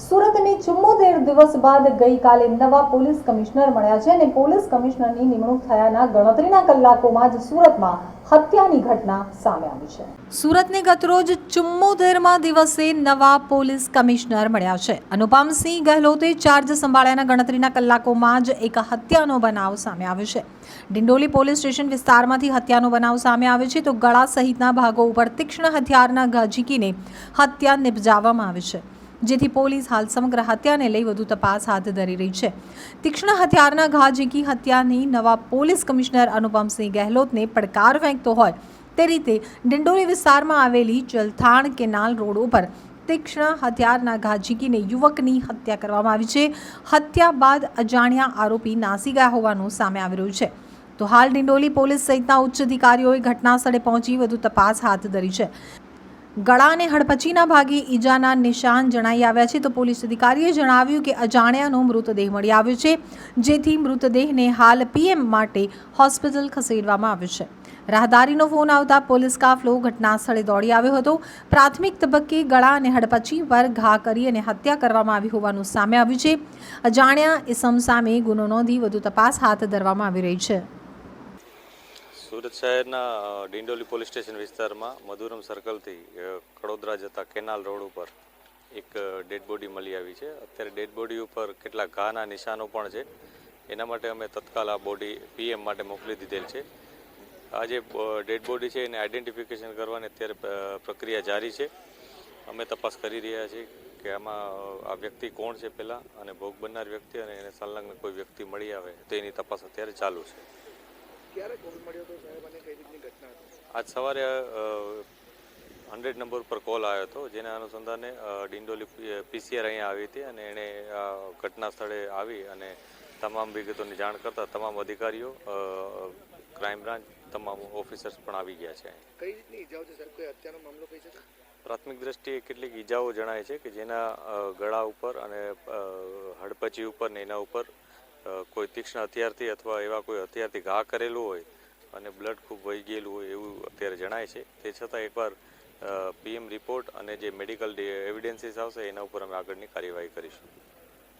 સુરતની 74 દિવસ બાદ ગઈકાલે નવા પોલીસ કમિશનર મળ્યા છે અને પોલીસ કમિશનરની નિમણૂક થયાના ગણતરીના કલાકોમાં જ સુરતમાં હત્યાની ઘટના સામે આવી છે। સુરતને ગતરોજ 74મા દિવસે નવા પોલીસ કમિશનર મળ્યા છે। અનુપમસિંહ ગહેલોતે ચાર્જ સંભાળ્યાના ગણતરીના કલાકોમાં જ એક હત્યાનો બનાવ સામે આવ્યો છે। ડિંડોલી પોલીસ સ્ટેશન વિસ્તારમાંથી હત્યાનો બનાવ સામે આવ્યો છે તો ગળા સહિતના ભાગો ઉપર તીક્ષ્ણ હથિયારના ઘા ઝીંકીને હત્યા નિપજાવવામાં આવી છે, જેથી પોલીસ હાલ સમગ્ર હત્યાને લઈ વધુ તપાસ હાથ ધરી રહી છે। તીક્ષ્ણ હથિયારના ઘા ઝીંકી હત્યાની નવા પોલીસ કમિશનર અનુપમસિંહ ગહેલોતને પડકાર ફેંકતો હોય તે રીતે ડિંડોલી વિસ્તારમાં આવેલી જલથાણ કેનાલ રોડ ઉપર તીક્ષ્ણ હથિયારના ઘા ઝીંકીને યુવકની હત્યા કરવામાં આવી છે। હત્યા બાદ અજાણ્યા આરોપી નાસી ગયા હોવાનું સામે આવી રહ્યું છે। તો હાલ ડિંડોલી પોલીસ સહિતના ઉચ્ચ અધિકારીઓએ ઘટના સ્થળે પહોંચી વધુ તપાસ હાથ ધરી છે। ગળા અને હડપચીના ભાગે ઈજાના નિશાન જણાઈ આવ્યા છે તો પોલીસ અધિકારીએ જણાવ્યું કે અજાણ્યાનો મૃતદેહ મળી આવ્યો છે, જેથી મૃતદેહને હાલ પીએમ માટે હોસ્પિટલ ખસેડવામાં આવ્યો છે। રાહદારીનો ફોન આવતા પોલીસ કાફલો ઘટના સ્થળે દોડી આવ્યો હતો। પ્રાથમિક તબક્કે ગળા અને હડપચી પર ઘા કરી અને હત્યા કરવામાં આવી હોવાનું સામે આવ્યું છે। અજાણ્યા ઇસમ સામે ગુનો નોંધી વધુ તપાસ હાથ ધરવામાં આવી રહી છે। સુરત શહેરના ડિંડોલી પોલીસ સ્ટેશન વિસ્તારમાં મધુરમ સર્કલથી કડોદરા જતા કેનાલ રોડ ઉપર એક ડેડ બોડી મળી આવી છે। અત્યારે ડેડ બોડી ઉપર કેટલાક ઘાના નિશાનો પણ છે, એના માટે અમે તત્કાલ આ બોડી પીએમ માટે મોકલી દીધેલ છે। આ જે ડેડ બોડી છે એને આઈડેન્ટિફિકેશન કરવાની અત્યારે પ્રક્રિયા જારી છે। અમે તપાસ કરી રહ્યા છીએ કે આમાં આ વ્યક્તિ કોણ છે પહેલાં, અને ભોગ બનનાર વ્યક્તિ અને એને સંલગ્ન કોઈ વ્યક્તિ મળી આવે તો એની તપાસ અત્યારે ચાલુ છે। ક્યારે કોલ મળ્યો હતો સાહેબ અને કઈ રીતની ઘટના હતી? આજ સવારે 100 નંબર પર કોલ આવ્યો હતો, જેના અનુસંધાને ડિંડોલી પીસીઆર અહીંયા આવી હતી અને એણે ઘટના સ્થળે આવી અને તમામ વિગતોની જાણ કરતાં તમામ અધિકારીઓ, ક્રાઇમ બ્રાન્ચ, તમામ ઓફિસર્સ પણ આવી ગયા છે। કઈ રીતની ઈજાઓ છે સર? કોઈ હત્યાનો મામલો કહી શકે? પ્રાથમિક દ્રષ્ટિએ કેટલીક ઈજાઓ જણાય છે કે જેના ગળા ઉપર અને હડપચી ઉપર ને એના ઉપર કોઈ તીક્ષ્ણ હથિયારથી અથવા એવા કોઈ હથિયારથી ઘા કરેલું હોય અને બ્લડ ખૂબ વહી ગયેલું હોય એવું અત્યારે જણાય છે। તે છતાં એકવાર પીએમ રિપોર્ટ અને જે મેડિકલ એવિડન્સીસ આવશે એના ઉપર અમે આગળની કાર્યવાહી કરીશું।